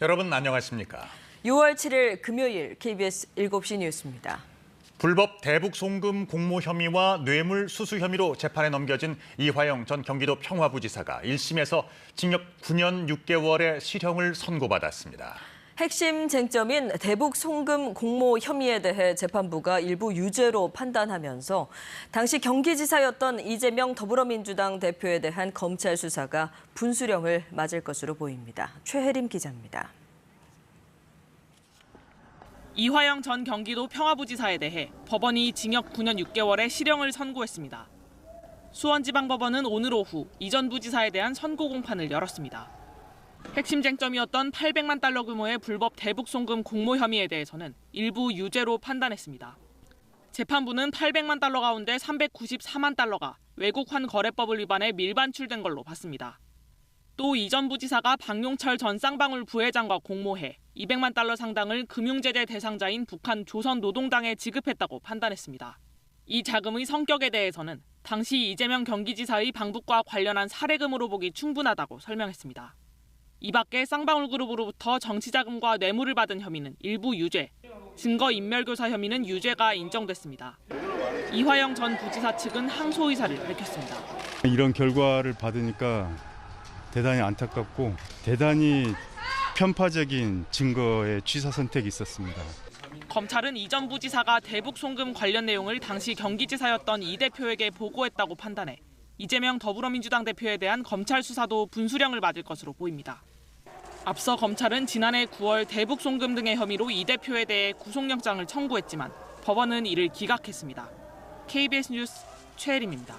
여러분 안녕하십니까? 6월 7일 금요일 KBS 7시 뉴스입니다. 불법 대북 송금 공모 혐의와 뇌물 수수 혐의로 재판에 넘겨진 이화영 전 경기도 평화부지사가 1심에서 징역 9년 6개월의 실형을 선고받았습니다. 핵심 쟁점인 대북 송금 공모 혐의에 대해 재판부가 일부 유죄로 판단하면서 당시 경기지사였던 이재명 더불어민주당 대표에 대한 검찰 수사가 분수령을 맞을 것으로 보입니다. 최혜림 기자입니다. 이화영 전 경기도 평화부지사에 대해 법원이 징역 9년 6개월의 실형을 선고했습니다. 수원지방법원은 오늘 오후 이 전 부지사에 대한 선고 공판을 열었습니다. 핵심 쟁점이었던 800만 달러 규모의 불법 대북 송금 공모 혐의에 대해서는 일부 유죄로 판단했습니다. 재판부는 800만 달러 가운데 394만 달러가 외국환 거래법을 위반해 밀반출된 걸로 봤습니다. 또 이 전 부지사가 박용철 전 쌍방울 부회장과 공모해 200만 달러 상당을 금융제재 대상자인 북한 조선노동당에 지급했다고 판단했습니다. 이 자금의 성격에 대해서는 당시 이재명 경기지사의 방북과 관련한 사례금으로 보기 충분하다고 설명했습니다. 이 밖에 쌍방울그룹으로부터 정치자금과 뇌물을 받은 혐의는 일부 유죄, 증거인멸교사 혐의는 유죄가 인정됐습니다. 이화영 전 부지사 측은 항소 의사를 밝혔습니다. 이런 결과를 받으니까 대단히 안타깝고 대단히 편파적인 증거의 취사 선택이 있었습니다. 검찰은 이 전 부지사가 대북 송금 관련 내용을 당시 경기지사였던 이 대표에게 보고했다고 판단해 이재명 더불어민주당 대표에 대한 검찰 수사도 분수령을 맞을 것으로 보입니다. 앞서 검찰은 지난해 9월 대북 송금 등의 혐의로 이 대표에 대해 구속영장을 청구했지만 법원은 이를 기각했습니다. KBS 뉴스 최혜림입니다.